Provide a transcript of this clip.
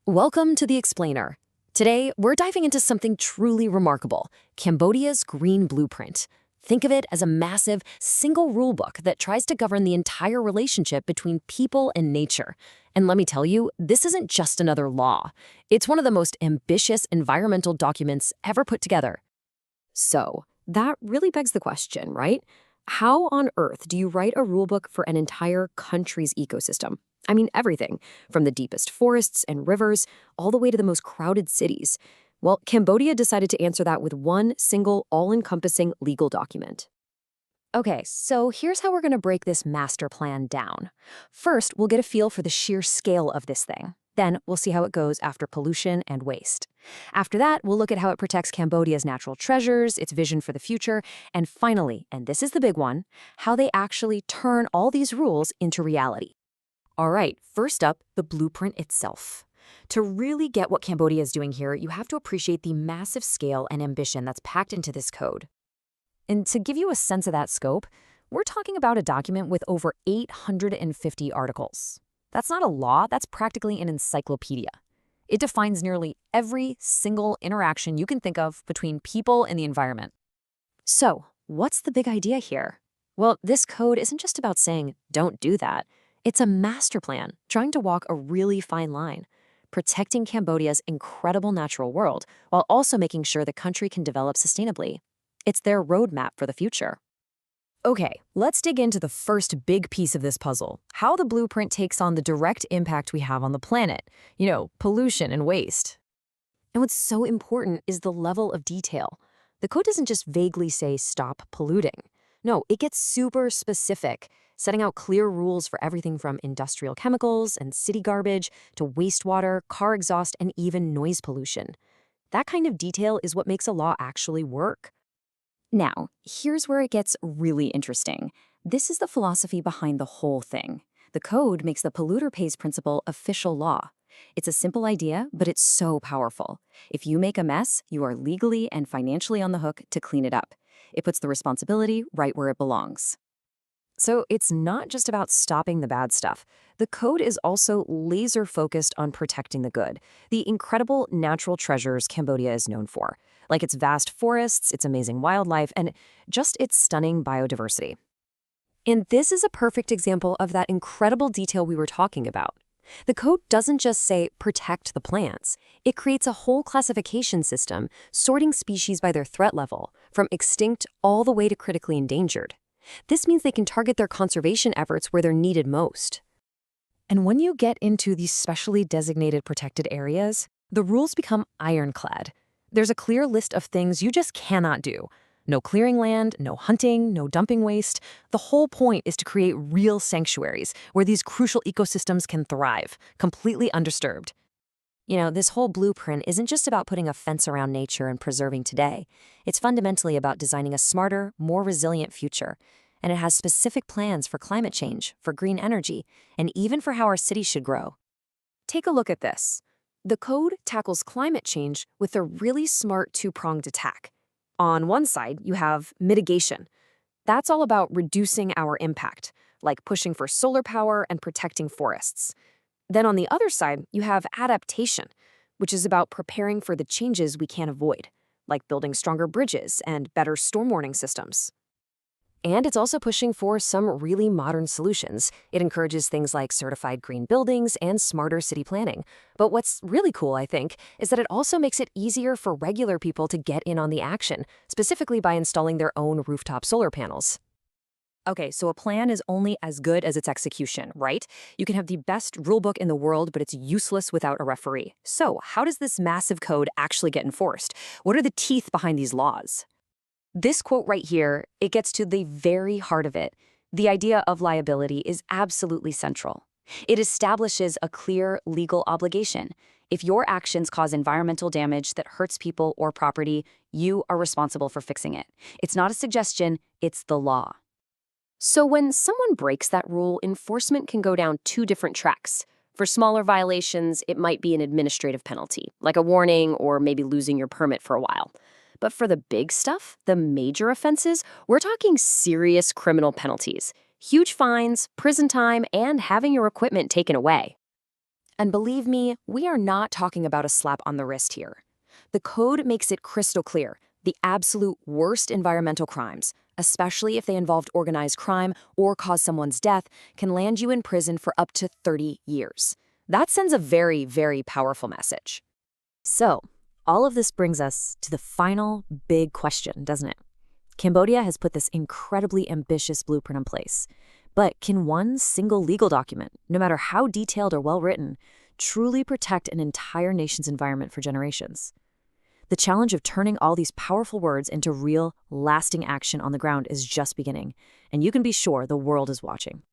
Welcome to The Explainer. Today, we're diving into something truly remarkable, Cambodia's Green Blueprint. Think of it as a massive, single rulebook that tries to govern the entire relationship between people and nature. And let me tell you, this isn't just another law. It's one of the most ambitious environmental documents ever put together. So, that really begs the question, right? How on earth do you write a rulebook for an entire country's ecosystem? I mean, everything, from the deepest forests and rivers all the way to the most crowded cities. Well, Cambodia decided to answer that with one single, all-encompassing legal document. Okay, so here's how we're going to break this master plan down. First, we'll get a feel for the sheer scale of this thing. Then, we'll see how it goes after pollution and waste. After that, we'll look at how it protects Cambodia's natural treasures, its vision for the future, and finally, and this is the big one, how they actually turn all these rules into reality. All right, first up, the blueprint itself. To really get what Cambodia is doing here, you have to appreciate the massive scale and ambition that's packed into this code. And to give you a sense of that scope, we're talking about a document with over 850 articles. That's not a law, that's practically an encyclopedia. It defines nearly every single interaction you can think of between people and the environment. So, what's the big idea here? Well, this code isn't just about saying, don't do that. It's a master plan trying to walk a really fine line, protecting Cambodia's incredible natural world while also making sure the country can develop sustainably. It's their roadmap for the future. Okay, let's dig into the first big piece of this puzzle, how the blueprint takes on the direct impact we have on the planet, pollution and waste. And what's so important is the level of detail. The code doesn't just vaguely say stop polluting. No, it gets super specific, setting out clear rules for everything from industrial chemicals and city garbage to wastewater, car exhaust, and even noise pollution. That kind of detail is what makes a law actually work. Now, here's where it gets really interesting. This is the philosophy behind the whole thing. The code makes the polluter pays principle official law. It's a simple idea, but it's so powerful. If you make a mess, you are legally and financially on the hook to clean it up. It puts the responsibility right where it belongs. So it's not just about stopping the bad stuff. The code is also laser-focused on protecting the good, the incredible natural treasures Cambodia is known for, like its vast forests, its amazing wildlife, and just its stunning biodiversity. And this is a perfect example of that incredible detail we were talking about. The code doesn't just say protect the plants. It creates a whole classification system, sorting species by their threat level, from extinct all the way to critically endangered. This means they can target their conservation efforts where they're needed most. And when you get into these specially designated protected areas, the rules become ironclad. There's a clear list of things you just cannot do. No clearing land, no hunting, no dumping waste. The whole point is to create real sanctuaries where these crucial ecosystems can thrive, completely undisturbed. This whole blueprint isn't just about putting a fence around nature and preserving today. It's fundamentally about designing a smarter, more resilient future. And it has specific plans for climate change, for green energy, and even for how our cities should grow. Take a look at this. The code tackles climate change with a really smart two-pronged attack. On one side, you have mitigation. That's all about reducing our impact, like pushing for solar power and protecting forests. Then on the other side, you have adaptation, which is about preparing for the changes we can't avoid, like building stronger bridges and better storm warning systems. And it's also pushing for some really modern solutions. It encourages things like certified green buildings and smarter city planning. But what's really cool, I think, is that it also makes it easier for regular people to get in on the action, specifically by installing their own rooftop solar panels. Okay, so a plan is only as good as its execution, right? You can have the best rulebook in the world, but it's useless without a referee. So how does this massive code actually get enforced? What are the teeth behind these laws? This quote right here, it gets to the very heart of it. The idea of liability is absolutely central. It establishes a clear legal obligation. If your actions cause environmental damage that hurts people or property, you are responsible for fixing it. It's not a suggestion, it's the law. So when someone breaks that rule, enforcement can go down two different tracks. For smaller violations, it might be an administrative penalty, like a warning or maybe losing your permit for a while. But for the big stuff, the major offenses, we're talking serious criminal penalties, huge fines, prison time, and having your equipment taken away. And believe me, we are not talking about a slap on the wrist here. The code makes it crystal clear: the absolute worst environmental crimes, especially if they involved organized crime or cause someone's death, can land you in prison for up to 30 years. That sends a very, very powerful message. So, all of this brings us to the final big question, doesn't it? Cambodia has put this incredibly ambitious blueprint in place. But can one single legal document, no matter how detailed or well-written, truly protect an entire nation's environment for generations? The challenge of turning all these powerful words into real, lasting action on the ground is just beginning, and you can be sure the world is watching.